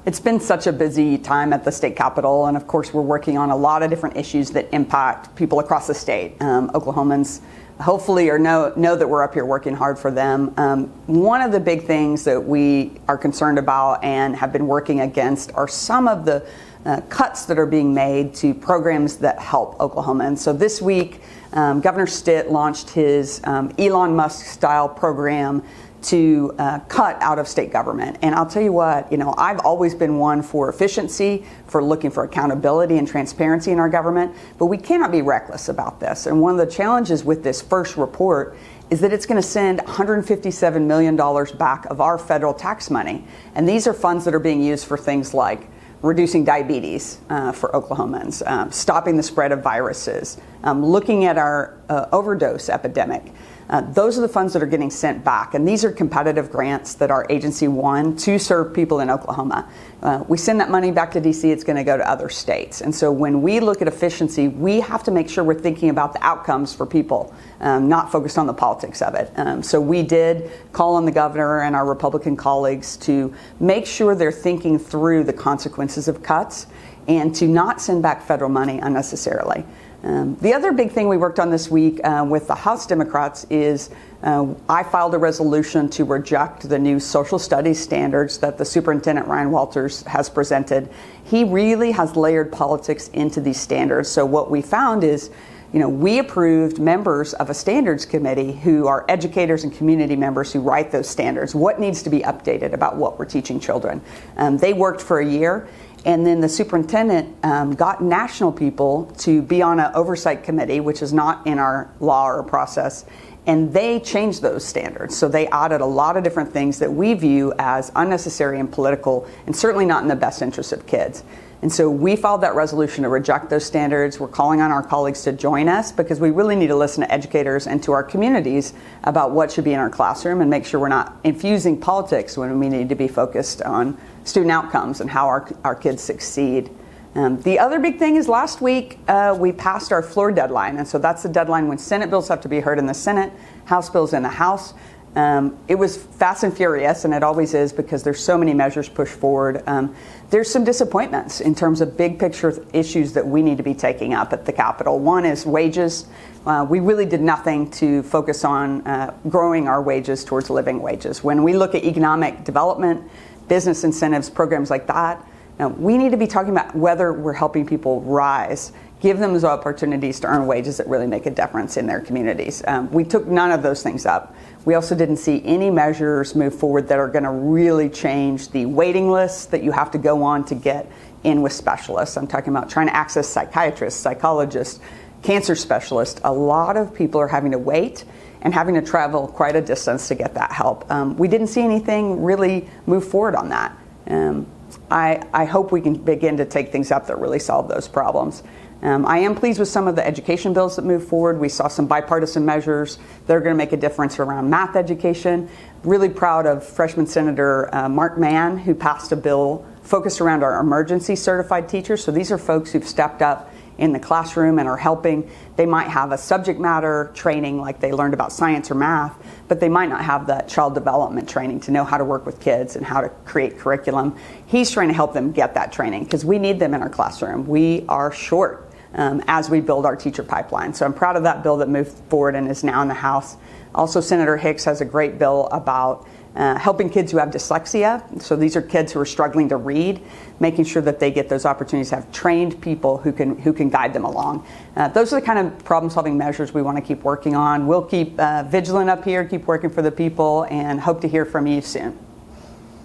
It's been such a busy time at the state capitol, and of course we're working on a lot of different issues that impact people across the state. Oklahomans hopefully know that we're up here working hard for them. One of the big things that we are concerned about and have been working against are some of the cuts that are being made to programs that help Oklahomans. So this week, Governor Stitt launched his Elon Musk-style program to cut out of state government. And I'll tell you what, I've always been one for efficiency, for looking for accountability and transparency in our government, but we cannot be reckless about this. And one of the challenges with this first report is that it's going to send $157 million back of our federal tax money. And these are funds that are being used for things like reducing diabetes for Oklahomans, stopping the spread of viruses, looking at our overdose epidemic. Those are the funds that are getting sent back, and these are competitive grants that our agency won to serve people in Oklahoma. We send that money back to D.C., it's going to go to other states. And so when we look at efficiency, we have to make sure we're thinking about the outcomes for people, not focused on the politics of it. So we did call on the governor and our Republican colleagues to make sure they're thinking through the consequences of cuts and to not send back federal money unnecessarily. The other big thing we worked on this week with the House Democrats is I filed a resolution to reject the new social studies standards that the Superintendent Ryan Walters has presented. He really has layered politics into these standards. So what we found is, we approved members of a standards committee who are educators and community members who write those standards. What needs to be updated about what we're teaching children? They worked for a year. And then the superintendent got national people to be on an oversight committee, which is not in our law or process, and they changed those standards. So they added a lot of different things that we view as unnecessary and political, and certainly not in the best interest of kids. And so we filed that resolution to reject those standards. We're calling on our colleagues to join us because we really need to listen to educators and to our communities about what should be in our classroom and make sure we're not infusing politics when we need to be focused on student outcomes and how our kids succeed. The other big thing is last week we passed our floor deadline. And so that's the deadline when Senate bills have to be heard in the Senate, House bills in the House. It was fast and furious, and it always is because there's so many measures pushed forward. There's some disappointments in terms of big picture issues that we need to be taking up at the Capitol. One is wages. We really did nothing to focus on growing our wages towards living wages. When we look at economic development, business incentives, programs like that, we need to be talking about whether we're helping people rise, give them those opportunities to earn wages that really make a difference in their communities. We took none of those things up. We also didn't see any measures move forward that are going to really change the waiting lists that you have to go on to get in with specialists. I'm talking about trying to access psychiatrists, psychologists, cancer specialists. A lot of people are having to wait and having to travel quite a distance to get that help. We didn't see anything really move forward on that. I hope we can begin to take things up that really solve those problems. I am pleased with some of the education bills that move forward. We saw some bipartisan measures that are going to make a difference around math education. Really proud of freshman Senator Mark Mann, who passed a bill focused around our emergency certified teachers. So these are folks who've stepped up in the classroom and are helping. They might have a subject matter training like they learned about science or math, but they might not have that child development training to know how to work with kids and how to create curriculum. He's trying to help them get that training because we need them in our classroom. We are short as we build our teacher pipeline. So I'm proud of that bill that moved forward and is now in the House. Also, Senator Hicks has a great bill about helping kids who have dyslexia. So these are kids who are struggling to read, making sure that they get those opportunities to have trained people who can guide them along. Those are the kind of problem-solving measures we want to keep working on. We'll keep vigilant up here, keep working for the people, and hope to hear from you soon.